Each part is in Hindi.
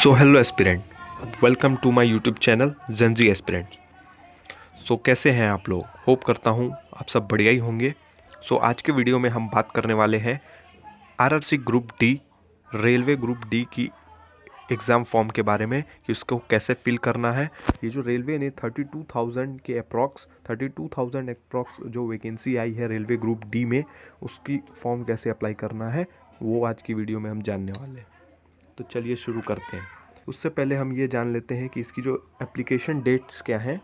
So hello aspirant, welcome to my YouTube channel Gen Z aspirant. So कैसे हैं आप लोग? होप करता हूं आप सब बढ़िया ही होंगे। सो आज के वीडियो में हम बात करने वाले हैं RRC group D, railway group D की एग्ज़ाम फॉर्म के बारे में कि उसको कैसे फिल करना है। ये जो रेलवे ने 32,000 के अप्रॉक्स 32,000 अप्रॉक्स जो वैकेंसी आई है रेलवे ग्रुप डी में, उसकी फॉर्म कैसे अप्लाई करना है वो आज की वीडियो में हम जानने वाले हैं। तो चलिए शुरू करते हैं। उससे पहले हम ये जान लेते हैं कि इसकी जो एप्लीकेशन डेट्स क्या हैं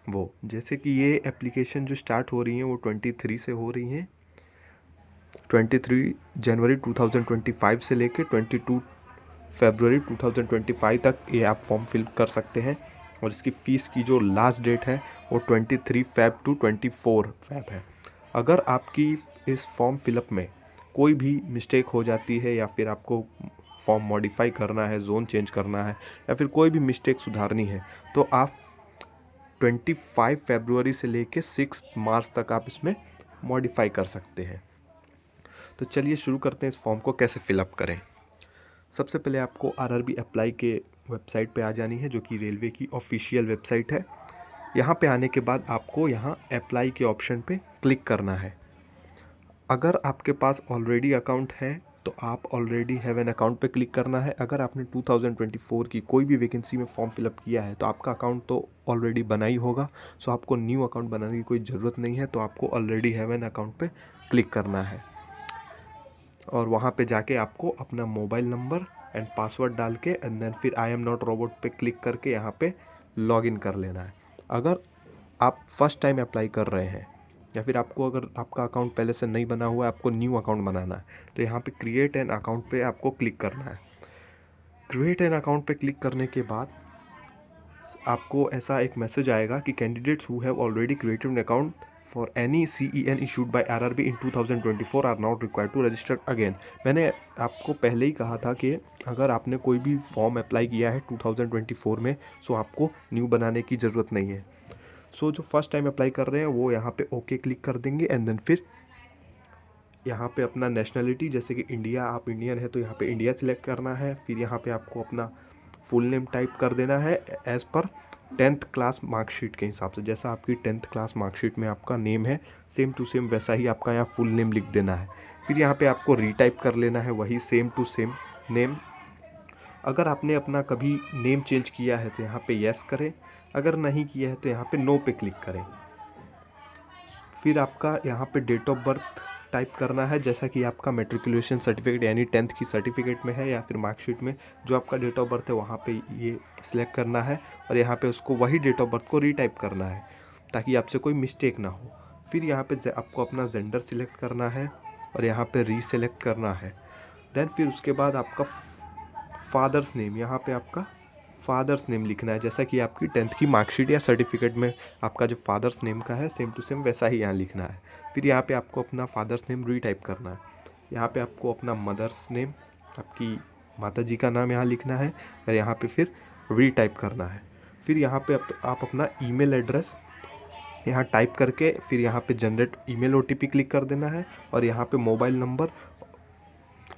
वो। जैसे कि ये एप्लीकेशन जो स्टार्ट हो रही हैं वो 23 से हो रही हैं, 23 जनवरी 2025 से लेकर 22 फरवरी 2025 तक ये आप फॉर्म फिल कर सकते हैं। और इसकी फ़ीस की जो लास्ट डेट है वो 23 फ़रवरी टू 24 फरवरी है। अगर आपकी इस फॉर्म फिलअप में कोई भी मिस्टेक हो जाती है या फिर आपको फॉर्म मॉडिफाई करना है, जोन चेंज करना है या फिर कोई भी मिस्टेक सुधारनी है, तो आप 25 फरवरी से लेके 6 मार्च तक आप इसमें मॉडिफाई कर सकते हैं। तो चलिए शुरू करते हैं इस फॉर्म को कैसे फिलअप करें। सबसे पहले आपको आरआरबी अप्लाई के वेबसाइट पे आ जानी है, जो कि रेलवे की ऑफिशियल वेबसाइट है। यहाँ पे आने के बाद आपको यहाँ अप्लाई के ऑप्शन पे क्लिक करना है। अगर आपके पास ऑलरेडी अकाउंट है तो आप ऑलरेडी हैव एन अकाउंट पे क्लिक करना है। अगर आपने 2024 की कोई भी वैकेंसी में फॉर्म फिलअप किया है तो आपका अकाउंट तो ऑलरेडी बना ही होगा, सो आपको न्यू अकाउंट बनाने की कोई ज़रूरत नहीं है। तो आपको ऑलरेडी हैव एन अकाउंट पे क्लिक करना है और वहाँ पे जाके आपको अपना मोबाइल नंबर एंड पासवर्ड डाल के एंड देन फिर आई एम नॉट रोबोट पे क्लिक करके यहाँ पे लॉगिन कर लेना है। अगर आप फर्स्ट टाइम अप्लाई कर रहे हैं या फिर आपको अगर आपका अकाउंट पहले से नहीं बना हुआ है, आपको न्यू अकाउंट बनाना है, तो यहाँ पे क्रिएट एन अकाउंट पे आपको क्लिक करना है। क्रिएट एन अकाउंट पे क्लिक करने के बाद आपको ऐसा एक मैसेज आएगा कि candidates who have already created an account for any CEN issued by RRB in 2024 are not required to register again. मैंने आपको पहले ही कहा था कि अगर आपने कोई भी फॉर्म अप्लाई किया है 2024 में, सो आपको न्यू बनाने की ज़रूरत नहीं है। सो जो फर्स्ट टाइम अप्लाई कर रहे हैं वो यहाँ पे ओके क्लिक कर देंगे एंड देन फिर यहाँ पे अपना नेशनलिटी, जैसे कि इंडिया, आप इंडियन है तो यहाँ पे इंडिया सिलेक्ट करना है। फिर यहाँ पे आपको अपना फुल नेम टाइप कर देना है as per 10th class marksheet के हिसाब से। जैसा आपकी 10th क्लास मार्कशीट में आपका नेम है सेम टू सेम वैसा ही आपका यहाँ फुल नेम लिख देना है। फिर यहाँ पे आपको रीटाइप कर लेना है वही सेम टू सेम नेम। अगर आपने अपना कभी नेम चेंज किया है तो यहाँ पे येस करें, अगर नहीं किया है तो यहाँ पे नो पे क्लिक करें। फिर आपका यहाँ पे डेट ऑफ बर्थ टाइप करना है, जैसा कि आपका मैट्रिकुलेशन सर्टिफिकेट यानी 10th की सर्टिफिकेट में है या फिर मार्कशीट में जो आपका डेट ऑफ बर्थ है वहाँ पे ये सिलेक्ट करना है और यहाँ पे उसको वही डेट ऑफ बर्थ को रीटाइप करना है ताकि आपसे कोई मिस्टेक ना हो। फिर यहाँ पे आपको अपना जेंडर सिलेक्ट करना है और यहाँ पे रीसेलेक्ट करना है। देन फिर उसके बाद आपका फादर्स नेम, यहाँ पे आपका फादर्स नेम लिखना है, जैसा कि आपकी 10th की मार्कशीट या सर्टिफिकेट में आपका जो फादर्स नेम का है सेम टू सेम वैसा ही यहाँ लिखना है। फिर यहाँ पे आपको अपना फादर्स नेम रीटाइप करना है। यहाँ पे आपको अपना मदर्स नेम, आपकी माता जी का नाम यहाँ लिखना है और यहाँ पे फिर रीटाइप करना है। फिर यहाँ पे आप अपना ईमेल एड्रेस यहाँ टाइप करके फिर यहाँ पे जनरेट ईमेल OTP क्लिक कर देना है और यहाँ पे मोबाइल नंबर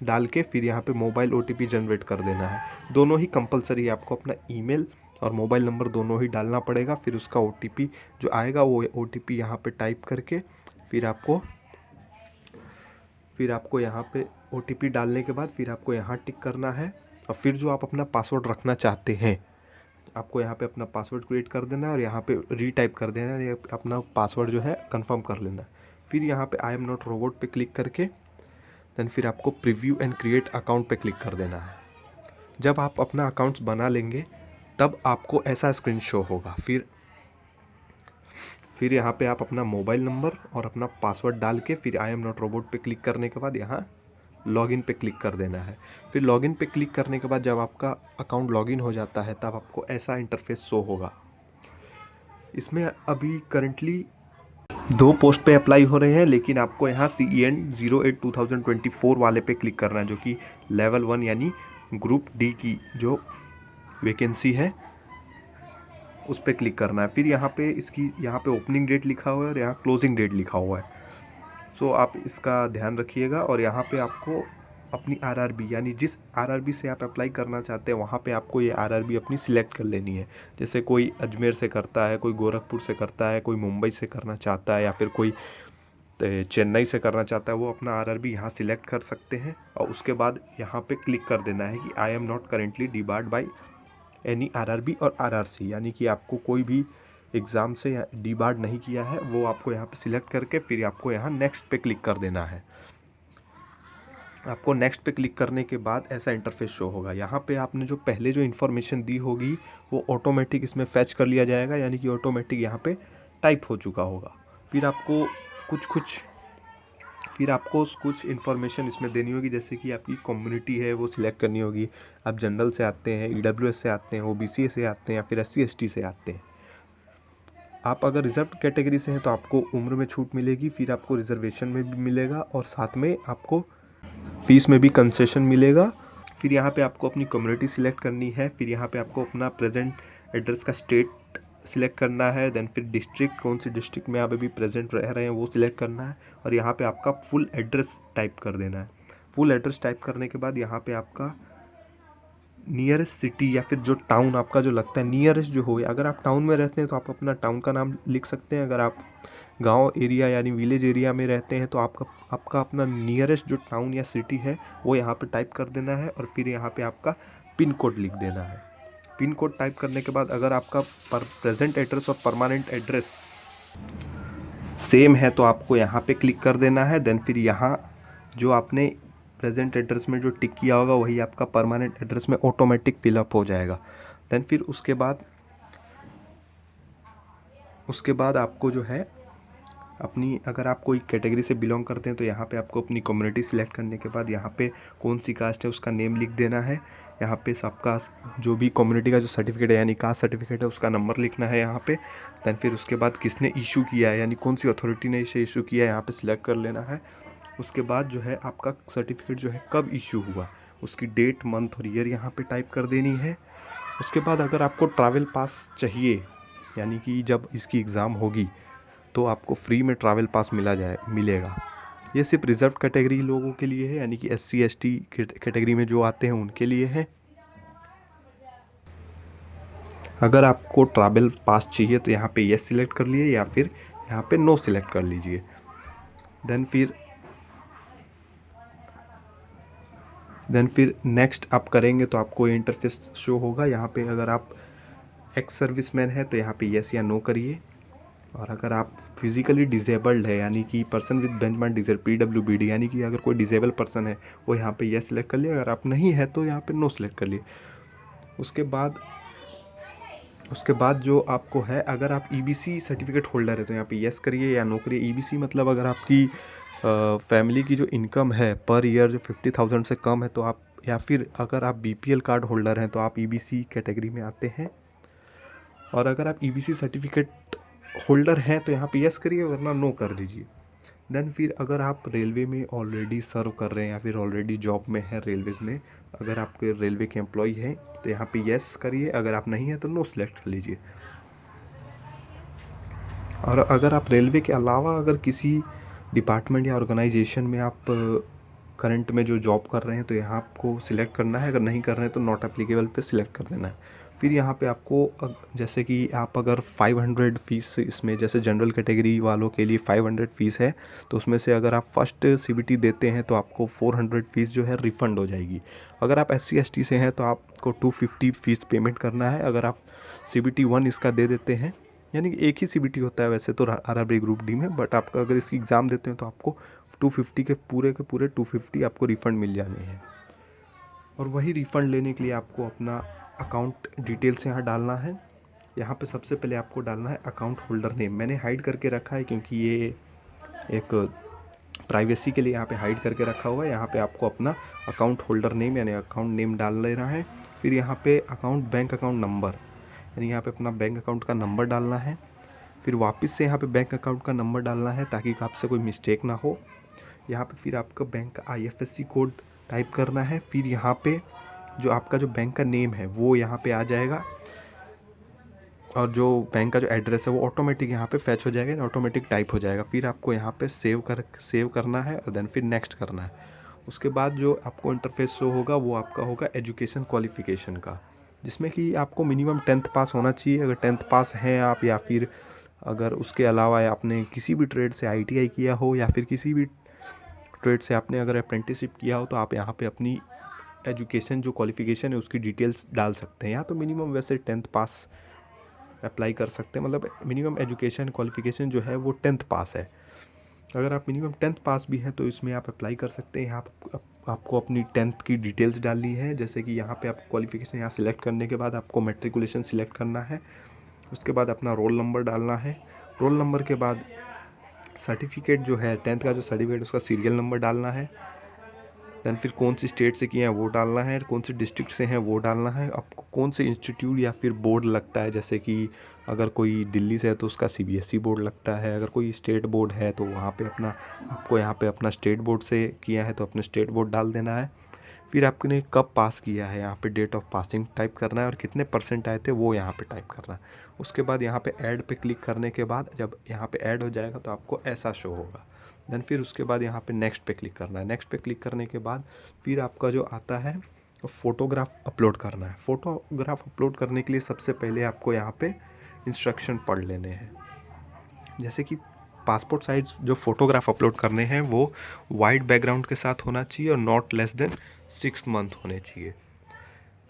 डाल के फिर यहाँ पे मोबाइल OTP जनरेट कर देना है। दोनों ही कंपलसरी है, आपको अपना ईमेल और मोबाइल नंबर दोनों ही डालना पड़ेगा। फिर उसका OTP जो आएगा वो OTP यहाँ पे टाइप करके फिर आपको यहाँ पे OTP डालने के बाद फिर आपको यहाँ टिक करना है और फिर जो आप अपना पासवर्ड रखना चाहते हैं आपको यहाँ पे अपना पासवर्ड क्रिएट कर देना है और यहाँ पे रीटाइप कर देना है, अपना पासवर्ड जो है कंफर्म कर लेना है। फिर यहाँ पे आई एम नॉट रोबोट पे क्लिक करके देन फिर आपको प्रीव्यू एंड क्रिएट अकाउंट पे क्लिक कर देना है। जब आप अपना अकाउंट्स बना लेंगे तब आपको ऐसा स्क्रीन शो होगा। फिर यहाँ पे आप अपना मोबाइल नंबर और अपना पासवर्ड डाल के फिर आई एम नॉट रोबोट पे क्लिक करने के बाद यहाँ लॉगिन पे क्लिक कर देना है। फिर लॉगिन पे क्लिक करने के बाद जब आपका अकाउंट लॉगिन हो जाता है तब आपको ऐसा इंटरफेस शो होगा। इसमें अभी करंटली 2 पोस्ट पे अप्लाई हो रहे हैं, लेकिन आपको यहाँ CEN 08-2024 वाले पे क्लिक करना है जो कि लेवल 1 यानी ग्रुप डी की जो वैकेंसी है उस पर क्लिक करना है। फिर यहाँ पे ओपनिंग डेट लिखा हुआ है और यहाँ क्लोजिंग डेट लिखा हुआ है। सो आप इसका ध्यान रखिएगा और यहाँ पे आपको अपनी आरआरबी, यानी जिस आरआरबी से आप अप्लाई करना चाहते हैं वहाँ पे आपको ये आरआरबी अपनी सिलेक्ट कर लेनी है। जैसे कोई अजमेर से करता है, कोई गोरखपुर से करता है, कोई मुंबई से करना चाहता है, या फिर कोई चेन्नई से करना चाहता है, वो अपना आरआरबी यहाँ सिलेक्ट कर सकते हैं। और उसके बाद यहाँ पे क्लिक कर देना है कि I am not currently debarred by any RRB और आरआरसी, यानी कि आपको कोई भी एग्ज़ाम से डिबार्ड नहीं किया है, वो आपको यहाँ पे सिलेक्ट करके फिर आपको यहाँ नेक्स्ट पे क्लिक कर देना है। आपको नेक्स्ट पे क्लिक करने के बाद ऐसा इंटरफेस शो होगा। यहाँ पे आपने जो पहले जो इन्फॉर्मेशन दी होगी वो ऑटोमेटिक इसमें फैच कर लिया जाएगा, यानी कि ऑटोमेटिक यहाँ पे टाइप हो चुका होगा। फिर आपको कुछ इन्फॉर्मेशन इसमें देनी होगी, जैसे कि आपकी कम्युनिटी है वो सिलेक्ट करनी होगी। आप जनरल से आते हैं, ईडब्ल्यूएस से आते हैं, ओबीसी से आते हैं, या फिर एससी एसटी से आते हैं। आप अगर रिजर्व कैटेगरी से हैं तो आपको उम्र में छूट मिलेगी, फिर आपको रिजर्वेशन में भी मिलेगा, और साथ में आपको फीस में भी कंसेशन मिलेगा। फिर यहाँ पे आपको अपनी कम्युनिटी सिलेक्ट करनी है, फिर यहाँ पे आपको अपना प्रेजेंट एड्रेस का स्टेट सिलेक्ट करना है, देन फिर डिस्ट्रिक्ट, कौन सी डिस्ट्रिक्ट में आप अभी प्रेजेंट रह रहे हैं वो सिलेक्ट करना है, और यहाँ पे आपका फुल एड्रेस टाइप कर देना है। फुल एड्रेस टाइप करने के बाद यहाँ पे आपका नियरेस्ट सिटी या फिर जो टाउन आपका जो लगता है नियरेस्ट जो हो, अगर आप टाउन में रहते हैं तो आप अपना टाउन का नाम लिख सकते हैं। अगर आप गांव एरिया यानी विलेज एरिया में रहते हैं तो आपका अपना नियरेस्ट जो टाउन या सिटी है वो यहाँ पे टाइप कर देना है, और फिर यहाँ पे आपका पिन कोड लिख देना है। पिन कोड टाइप करने के बाद अगर आपका प्रेजेंट एड्रेस और परमानेंट एड्रेस सेम है तो आपको यहाँ पे क्लिक कर देना है। देन फिर यहाँ जो आपने प्रेजेंट एड्रेस में जो टिक किया होगा वही आपका परमानेंट एड्रेस में ऑटोमेटिक फिलअप हो जाएगा। देन फिर उसके बाद आपको जो है अपनी, अगर आप कोई कैटेगरी से बिलोंग करते हैं तो यहाँ पे आपको अपनी कम्युनिटी सिलेक्ट करने के बाद यहाँ पे कौन सी कास्ट है उसका नेम लिख देना है। यहाँ पे सबका जो भी कम्युनिटी का जो सर्टिफिकेट है यानी कास्ट सर्टिफिकेट है उसका नंबर लिखना है यहाँ पे। दैन फिर उसके बाद किसने इशू किया है यानी कौन सी अथॉरिटी ने इसे इशू किया है यहाँ पे सिलेक्ट कर लेना है। उसके बाद जो है आपका सर्टिफिकेट जो है कब इशू हुआ उसकी डेट, मंथ और ईयर यहाँ पे टाइप कर देनी है। उसके बाद अगर आपको ट्रैवल पास चाहिए यानी कि जब इसकी एग्ज़ाम होगी तो आपको फ्री में ट्रैवल पास मिलेगा। ये सिर्फ रिजर्व कैटेगरी लोगों के लिए है, यानी कि SC ST कैटेगरी में जो आते हैं उनके लिए है। अगर आपको ट्रैवल पास चाहिए तो यहाँ पे यस सिलेक्ट कर लिए या फिर यहाँ पे नो सिलेक्ट कर लीजिए। देन फिर नेक्स्ट आप करेंगे तो आपको इंटरफेस शो होगा। यहाँ पे अगर आप एक्स सर्विसमैन है तो यहाँ पे यस या नो करिए, और अगर आप फिज़िकली डिसेबल्ड है यानी कि person with benchmark disease PWBD यानी कि अगर कोई डिसेबल पर्सन है वो यहाँ पे यस सिलेक्ट कर लिए, अगर आप नहीं है तो यहाँ पे नो सिलेक्ट कर लिए। उसके बाद जो आपको है, अगर आप EBC सर्टिफिकेट होल्डर है तो यहाँ पे यस करिए या नो करिए। EBC मतलब अगर आपकी फैमिली की जो इनकम है पर ईयर जो 50,000 से कम है तो आप, या फिर अगर आप BPL कार्ड होल्डर हैं तो आप EBC कैटेगरी में आते हैं। और अगर आप EBC सर्टिफिकेट होल्डर हैं तो यहाँ पे यस करिए वरना नो कर दीजिए। देन फिर अगर आप रेलवे में ऑलरेडी सर्व कर रहे हैं या फिर ऑलरेडी जॉब में है रेलवेज में, अगर आपके रेलवे के एम्प्लॉय हैं तो यहाँ पे यस करिए, अगर आप नहीं है तो नो सिलेक्ट कर लीजिए। और अगर आप रेलवे के अलावा अगर किसी डिपार्टमेंट या ऑर्गेनाइजेशन में आप करंट में जो जॉब कर रहे हैं तो यहाँ आपको सिलेक्ट करना है, अगर नहीं कर रहे हैं तो नॉट एप्लीकेबल पे सिलेक्ट कर देना है। फिर यहाँ पे आपको जैसे कि आप अगर 500 फीस इसमें, जैसे जनरल कैटेगरी वालों के लिए 500 फीस है तो उसमें से अगर आप फर्स्ट CBT देते हैं तो आपको 400 फीस जो है रिफ़ंड हो जाएगी। अगर आप SC ST से हैं तो आपको 250 फीस पेमेंट करना है। अगर आप CBT 1 इसका दे देते हैं, यानी कि एक ही CBT होता है वैसे तो RRB ग्रुप D में, बट आपका अगर इसकी एग्ज़ाम देते हैं तो आपको 250 के पूरे 250 आपको रिफ़ंड मिल जाने हैं। और वही रिफ़ंड लेने के लिए आपको अपना अकाउंट डिटेल्स यहाँ डालना है। यहाँ पे सबसे पहले आपको डालना है अकाउंट होल्डर नेम। मैंने हाइड करके रखा है क्योंकि ये एक प्राइवेसी के लिए यहाँ पे हाइड करके रखा हुआ है। यहाँ पे आपको अपना अकाउंट होल्डर नेम यानी अकाउंट नेम डाल लेना है। फिर यहाँ पे बैंक अकाउंट नंबर यानी यहाँ पे अपना बैंक अकाउंट का नंबर डालना है। फिर वापस से यहाँ पे बैंक अकाउंट का नंबर डालना है ताकि आपसे कोई मिस्टेक ना हो। यहाँ पे फिर आपका बैंक का IFSC कोड टाइप करना है। फिर यहाँ पे जो आपका जो बैंक का नेम है वो यहाँ पे आ जाएगा, और जो बैंक का जो एड्रेस है वो ऑटोमेटिक यहाँ पे फैच हो जाएगा, ऑटोमेटिक टाइप हो जाएगा। फिर आपको यहाँ पे सेव करना है और देन फिर नेक्स्ट करना है। उसके बाद जो आपको इंटरफेस शो होगा वो आपका होगा एजुकेशन क्वालिफ़िकेशन का, जिसमें कि आपको मिनिमम 10th पास होना चाहिए। अगर 10th पास हैं आप, या फिर अगर उसके अलावा आपने किसी भी ट्रेड से ITI किया हो, या फिर किसी भी ट्रेड से आपने अगर अप्रेंटिसशिप किया हो, तो आप यहाँ पे अपनी एजुकेशन जो क्वालिफ़िकेशन है उसकी डिटेल्स डाल सकते हैं। यहाँ तो मिनिमम वैसे 10th पास अप्लाई कर सकते हैं, मतलब मिनिमम एजुकेशन क्वालिफ़िकेशन जो है वो 10th पास है। अगर आप मिनिमम 10th पास भी हैं तो इसमें आप अप्लाई कर सकते हैं। यहाँ आपको अपनी 10th की डिटेल्स डालनी है, जैसे कि यहाँ पे आप क्वालिफ़िकेशन यहाँ सिलेक्ट करने के बाद आपको मैट्रिकुलेशन सिलेक्ट करना है। उसके बाद अपना रोल नंबर डालना है। रोल नंबर के बाद सर्टिफिकेट जो है 10th का जो सर्टिफिकेट उसका सीरियल नंबर डालना है। दैन फिर कौन सी स्टेट से किए हैं वो डालना है, कौन सी डिस्ट्रिक्ट से हैं वो डालना है, आपको कौन से इंस्टीट्यूट या फिर बोर्ड लगता है, जैसे कि अगर कोई दिल्ली से है तो उसका CBSE बोर्ड लगता है, अगर कोई स्टेट बोर्ड है तो वहाँ पे अपना आपको यहाँ पे अपना स्टेट बोर्ड से किया है तो अपने स्टेट बोर्ड डाल देना है। फिर आपने कब पास किया है यहाँ पे डेट ऑफ पासिंग टाइप करना है, और कितने % आए थे वो यहाँ पे टाइप करना है। उसके बाद यहाँ पे ऐड पे क्लिक करने के बाद जब यहाँ पे ऐड हो जाएगा तो आपको ऐसा शो होगा। देन फिर उसके बाद यहाँ पे नेक्स्ट पे क्लिक करना है। नेक्स्ट पे क्लिक करने के बाद फिर आपका जो आता है फ़ोटोग्राफ अपलोड करना है। फ़ोटोग्राफ अपलोड करने के लिए सबसे पहले आपको यहाँ पे इंस्ट्रक्शन पढ़ लेने हैं, जैसे कि पासपोर्ट साइज जो फ़ोटोग्राफ अपलोड करने हैं वो वाइट बैकग्राउंड के साथ होना चाहिए और नॉट लेस देन 6 मंथ होने चाहिए।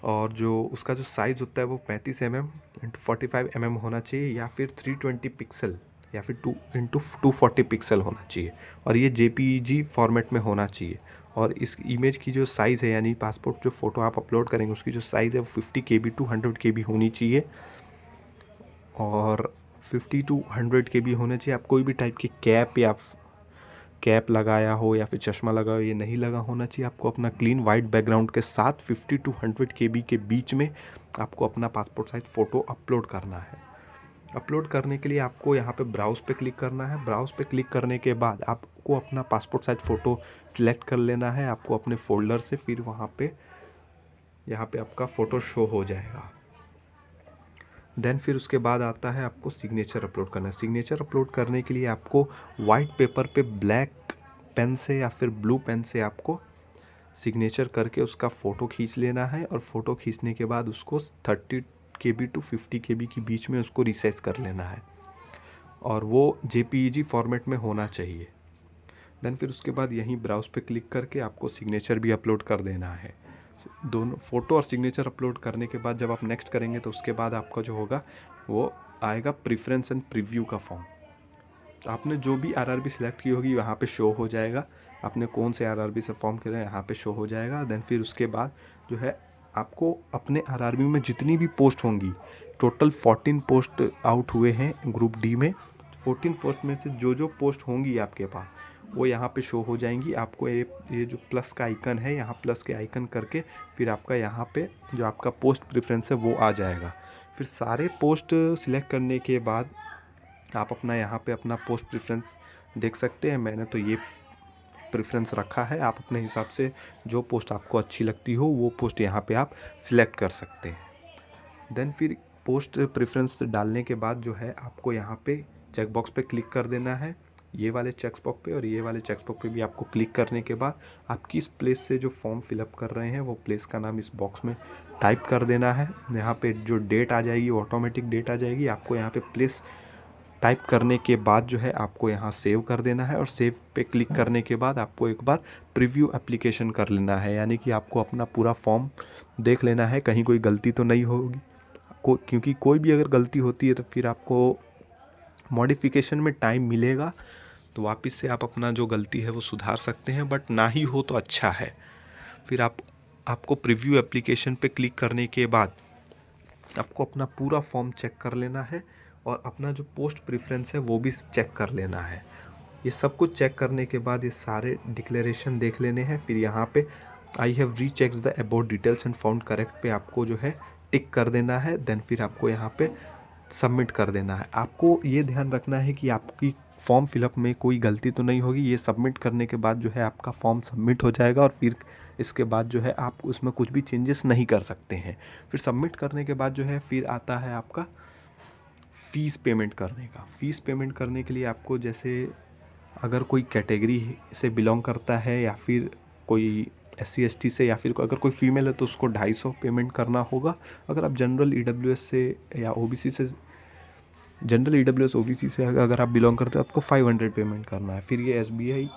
और जो उसका जो साइज़ होता है वो 35 mm × 45 mm होना चाहिए, या फिर 320 पिक्सल या फिर 2 × 240 पिक्सल होना चाहिए, और ये JPEG फॉर्मेट में होना चाहिए। और इस इमेज की जो साइज़ है, यानी पासपोर्ट जो फ़ोटो आप अपलोड करेंगे उसकी जो साइज़ है वो 50 KB to 100 KB होनी चाहिए, और 50 to 100 KB होने चाहिए। आप कोई भी टाइप की कैप लगाया हो या फिर चश्मा लगा हो, ये नहीं लगा होना चाहिए। आपको अपना क्लीन वाइट बैकग्राउंड के साथ 50 to 100 KB के बीच में आपको अपना पासपोर्ट साइज़ फ़ोटो अपलोड करना है। अपलोड करने के लिए आपको यहाँ पे ब्राउज़ पे क्लिक करना है। ब्राउज़ पे क्लिक करने के बाद आपको अपना पासपोर्ट साइज़ फ़ोटो सिलेक्ट कर लेना है आपको अपने फ़ोल्डर से। फिर वहाँ पे यहाँ पे आपका फ़ोटो शो हो जाएगा। देन फिर उसके बाद आता है आपको सिग्नेचर अपलोड करना है। सिग्नेचर अपलोड करने के लिए आपको वाइट पेपर पे ब्लैक पेन से या फिर ब्लू पेन से आपको सिग्नेचर करके उसका फ़ोटो खींच लेना है, और फ़ोटो खींचने के बाद उसको 30 KB to 50 KB के बीच में उसको रिसाइज कर लेना है, और वो JPEG फॉर्मेट में होना चाहिए। देन फिर उसके बाद यहीं ब्राउज़ पे क्लिक करके आपको सिग्नेचर भी अपलोड कर देना है। दोनों फ़ोटो और सिग्नेचर अपलोड करने के बाद जब आप नेक्स्ट करेंगे तो उसके बाद आपका जो होगा वो आएगा प्रेफरेंस एंड प्रीव्यू का फॉर्म। तो आपने जो भी RRB सिलेक्ट की होगी वहाँ पे शो हो जाएगा, आपने कौन से RRB से फॉर्म किया है यहाँ पे शो हो जाएगा। देन फिर उसके बाद जो है आपको अपने RRB में जितनी भी पोस्ट होंगी, टोटल 14 पोस्ट आउट हुए हैं ग्रुप D में। 14 पोस्ट में से जो जो पोस्ट होंगी आपके पास वो यहाँ पे शो हो जाएंगी। आपको ये जो प्लस का आइकन है, यहाँ प्लस के आइकन करके फिर आपका यहाँ पे जो आपका पोस्ट प्रेफरेंस है वो आ जाएगा। फिर सारे पोस्ट सिलेक्ट करने के बाद आप अपना यहाँ पे अपना पोस्ट प्रेफरेंस देख सकते हैं। मैंने तो ये प्रेफरेंस रखा है, आप अपने हिसाब से जो पोस्ट आपको अच्छी लगती हो वो पोस्ट यहाँ पे आप सिलेक्ट कर सकते हैं। देन फिर पोस्ट प्रेफरेंस डालने के बाद जो है आपको यहाँ पे चेक बॉक्स पे क्लिक कर देना है, ये वाले चेक बॉक्स पे और ये वाले चेक बॉक्स पे भी आपको क्लिक करने के बाद आप किस प्लेस से जो फॉर्म फिलअप कर रहे हैं वो प्लेस का नाम इस बॉक्स में टाइप कर देना है। यहाँ पे जो डेट आ जाएगी वो ऑटोमेटिक डेट आ जाएगी। आपको यहाँ पे प्लेस टाइप करने के बाद जो है आपको यहाँ सेव कर देना है, और सेव पे क्लिक करने के बाद आपको एक बार प्रीव्यू एप्लीकेशन कर लेना है, यानी कि आपको अपना पूरा फॉर्म देख लेना है कहीं कोई गलती तो नहीं होगी। क्योंकि कोई भी अगर गलती होती है तो फिर आपको मॉडिफिकेशन में टाइम मिलेगा, तो वापस से आप अपना जो गलती है वो सुधार सकते हैं, बट ना ही हो तो अच्छा है। फिर आपको प्रीव्यू एप्लीकेशन पे क्लिक करने के बाद आपको अपना पूरा फॉर्म चेक कर लेना है, और अपना जो पोस्ट प्रेफरेंस है वो भी चेक कर लेना है। ये सब कुछ चेक करने के बाद ये सारे डिक्लेरेशन देख लेने हैं। फिर यहाँ पे I have rechecked the about details and found correct पे आपको जो है टिक कर देना है। देन फिर आपको यहाँ पे सबमिट कर देना है। आपको ये ध्यान रखना है कि आपकी फॉर्म फिलअप में कोई गलती तो नहीं होगी। ये सबमिट करने के बाद जो है आपका फॉर्म सबमिट हो जाएगा, और फिर इसके बाद जो है आप उसमें कुछ भी चेंजेस नहीं कर सकते हैं। फिर सबमिट करने के बाद जो है फिर आता है आपका फ़ीस पेमेंट करने का। फ़ीस पेमेंट करने के लिए आपको, जैसे अगर कोई कैटेगरी से बिलोंग करता है या फिर कोई SC ST से या फिर अगर कोई फीमेल है तो उसको 250 पेमेंट करना होगा। अगर आप जनरल EWS से या OBC से, जनरल EWS OBC से अगर आप बिलोंग करते हो आपको 500 पेमेंट करना है। फिर ये SBI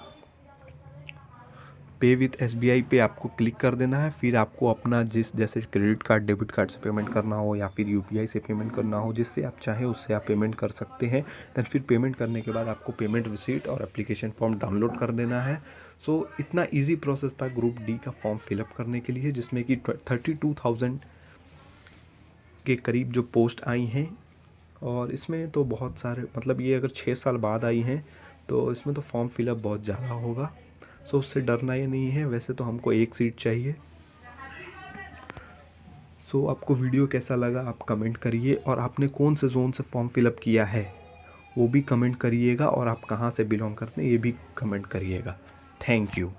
पे विथ SBI पे आपको क्लिक कर देना है। फिर आपको अपना जैसे क्रेडिट कार्ड डेबिट कार्ड से पेमेंट करना हो या फिर UPI से पेमेंट करना हो, जिससे आप चाहें उससे आप पेमेंट कर सकते हैं। देन फिर पेमेंट करने के बाद आपको पेमेंट रिसीट और एप्लीकेशन फॉर्म डाउनलोड कर देना है। सो इतना ईजी प्रोसेस था ग्रुप डी का फॉर्म फिलअप करने के लिए, जिसमें कि 32,000 के करीब जो पोस्ट आई हैं। और इसमें तो बहुत सारे, मतलब ये अगर 6 साल बाद आई हैं तो इसमें तो फॉर्म फिलअप बहुत ज़्यादा होगा। सो उससे डरना ही नहीं है। वैसे तो हमको एक सीट चाहिए। सो आपको वीडियो कैसा लगा आप कमेंट करिए, और आपने कौन से जोन से फॉर्म फिलअप किया है वो भी कमेंट करिएगा, और आप कहाँ से बिलोंग करते हैं ये भी कमेंट करिएगा। Thank you.